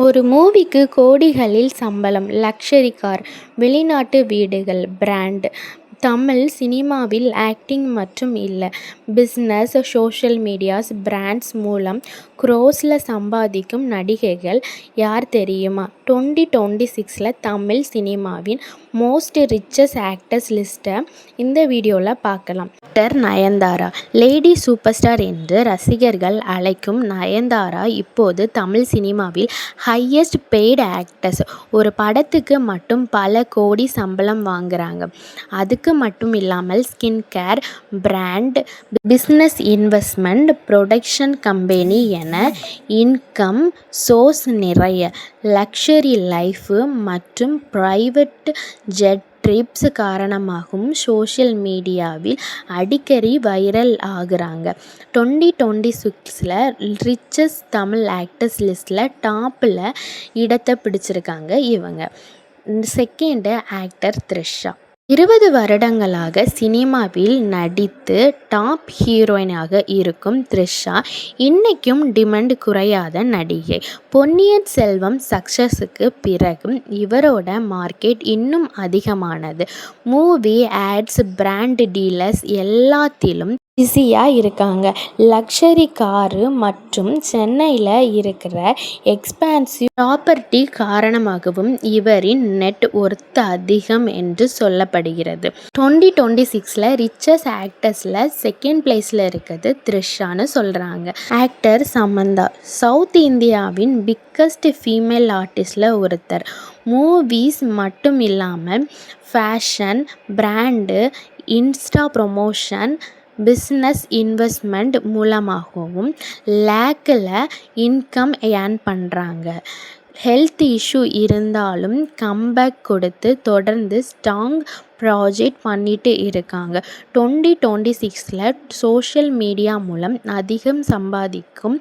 ஒரு மூவிக்கு கோடிகளில் சம்பளம், லக்ஸரி கார், வெளிநாட்டு வீடுகள், பிராண்ட். தமிழ் சினிமாவில் ஆக்டிங் மற்றும் இல்ல, பிசினஸ், சோஷியல் மீடியாஸ், பிராண்ட்ஸ் மூலம் குரோஸ்ல சம்பாதிக்கும் நடிகைகள் யார் தெரியுமா? 2026 தமிழ் சினிமாவின் மோஸ்ட் ரிச்சஸ்ட் ஆக்டர்ஸ் லிஸ்ட்டை இந்த வீடியோவில் பார்க்கலாம். Actor Nayanthara. Lady super star என்று ரசிகர்கள் அழைக்கும் நயன்தாரா இப்போது தமிழ் சினிமாவில் ஹையஸ்ட் பெய்டு ஆக்டர்ஸ். ஒரு படத்துக்கு மட்டும் பல கோடி சம்பளம் வாங்குறாங்க. அதுக்கு மட்டும் இல்லாமல் skin care, brand, business, investment, production company என இன்கம் சோர்ஸ் நிறைய. லக்ஸரி லைஃப் மற்றும் பிரைவேட் ஜெட் ட்ரிப்ஸ் காரணமாகவும் சோஷியல் மீடியாவில் அடிக்கடி வைரல் ஆகுறாங்க. 2026 ரிச்சஸ்ட் தமிழ் ஆக்டர்ஸ் லிஸ்ட்டில் டாப்பில் இடத்தை பிடிச்சிருக்காங்க இவங்க. Second actor Trisha. 20 வருடங்களாக சினிமாவில் நடித்து டாப் ஹீரோயினாக இருக்கும் த்ரிஷா இன்னைக்கும் டிமாண்ட் குறையாத நடிகை. பொன்னியின் செல்வன் சக்ஸஸுக்கு பிறகு இவரோட மார்க்கெட் இன்னும் அதிகமானது. மூவி, ஆட்ஸ், பிராண்ட் டீலர்ஸ் எல்லாத்திலும் பிஸியாக இருக்காங்க. லக்ஸரி காரு மற்றும் சென்னையில் இருக்கிற எக்ஸ்பான்சிவ் ப்ராப்பர்ட்டி காரணமாகவும் இவரின் நெட் ஒர்த் அதிகம் என்று சொல்லப்படுகிறது. 2026 ரிச்சஸ்ட் ஆக்டர்ஸில் செகண்ட் பிளேஸில் இருக்கிறது த்ரிஷான்னு சொல்கிறாங்க. ஆக்டர் சமந்தா. சவுத் இந்தியாவின் பிக்கஸ்ட் ஃபீமேல் ஆர்டிஸ்டில் ஒருத்தர். மூவிஸ் மட்டும் இல்லாமல் fashion, brand, Insta promotion, business, investment மூலமாகவும் லேக்கில் இன்கம் ஏர்ன் பண்ணுறாங்க. ஹெல்த் இஷ்யூ இருந்தாலும் கம்பேக் கொடுத்து தொடர்ந்து ஸ்ட்ராங் ப்ராஜெக்ட் பண்ணிட்டு இருக்காங்க. 2026 சோஷியல் மீடியா மூலம் அதிகம் சம்பாதிக்கும்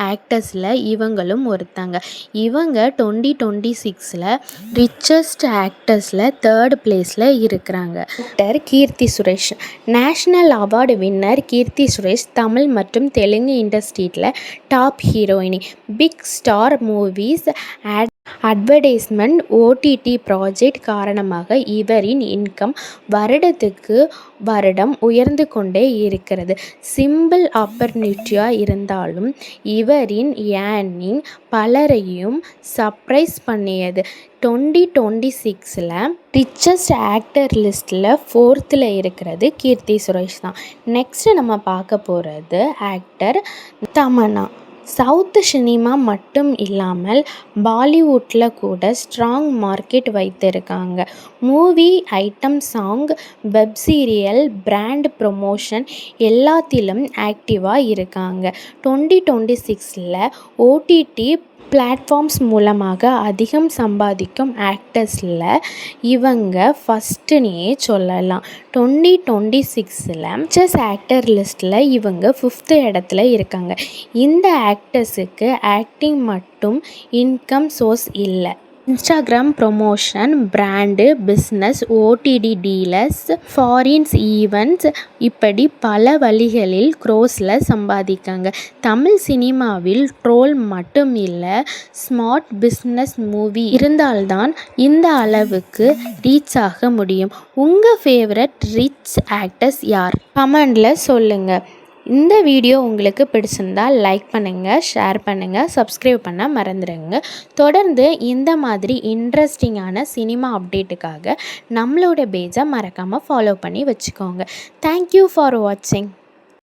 ஆக்டர்ஸில் இவங்களும் ஒருத்தங்க. இவங்க 2026 ரிச்சஸ்ட் ஆக்டர்ஸில் தேர்ட் பிளேஸில் இருக்கிறாங்க. Actor Keerthy Suresh. National award winner Keerthy Suresh Tamil மற்றும் தெலுங்கு இண்டஸ்ட்ரியில் டாப் ஹீரோயினி. Big star movies, advertisement, OTT project காரணமாக இவரின் இன்கம் வருடத்துக்கு வருடம் உயர்ந்து கொண்டே இருக்கிறது. சிம்பிள் ஆப்பர்ச்சுனிட்டியாக இருந்தாலும் இவரின் ஏர்னிங் பலரையும் சர்ப்ரைஸ் பண்ணியது. 2026 ரிச்சஸ்ட் ஆக்டர் லிஸ்ட்டில் 4th இருக்கிறது கீர்த்தி சுரேஷ் தான். நெக்ஸ்ட்டு நம்ம பார்க்க போகிறது ஆக்டர் தமன்னா. சவுத் சினிமா மட்டும் இல்லாமல் பாலிவுட்டில் கூட ஸ்ட்ராங் மார்க்கெட் வைத்திருக்காங்க. Movie, item song, web serial, brand promotion எல்லாத்திலும் ஆக்டிவாக இருக்காங்க. 2026 ஓடிடி பிளாட்ஃபார்ம்ஸ் மூலமாக அதிகம் சம்பாதிக்கும் ஆக்டர்ஸில் இவங்க ஃபஸ்ட்டுன்னே சொல்லலாம். 2026 ரிச்சஸ்ட் ஆக்டர் லிஸ்ட்டில் இவங்க 5th இடத்துல இருக்காங்க. இந்த ஆக்டர்ஸுக்கு ஆக்டிங் மட்டும் இன்கம் சோர்ஸ் இல்லை. Instagram promotion, brand, business, OTT dealers, ஃபாரின்ஸ் events இப்படி பல வழிகளில் க்ரோஸில் சம்பாதிக்காங்க. தமிழ் சினிமாவில் ட்ரோல் மட்டும் இல்லை, ஸ்மார்ட் பிஸ்னஸ் மூவி இருந்தால்தான் இந்த அளவுக்கு ரீச் ஆக முடியும். உங்கள் ஃபேவரட் ரிச் ஆக்டர்ஸ் யார்? கமெண்டில் சொல்லுங்கள். இந்த வீடியோ உங்களுக்கு பிடிச்சிருந்தா லைக் பண்ணுங்கள், ஷேர் பண்ணுங்கள், சப்ஸ்கிரைப் பண்ண மறந்துடுங்க. தொடர்ந்து இந்த மாதிரி இன்ட்ரெஸ்டிங்கான சினிமா அப்டேட்டுக்காக நம்மளோட பேஜை மறக்காமல் ஃபாலோ பண்ணி வச்சுக்கோங்க. தேங்க்யூ ஃபார் வாட்சிங்.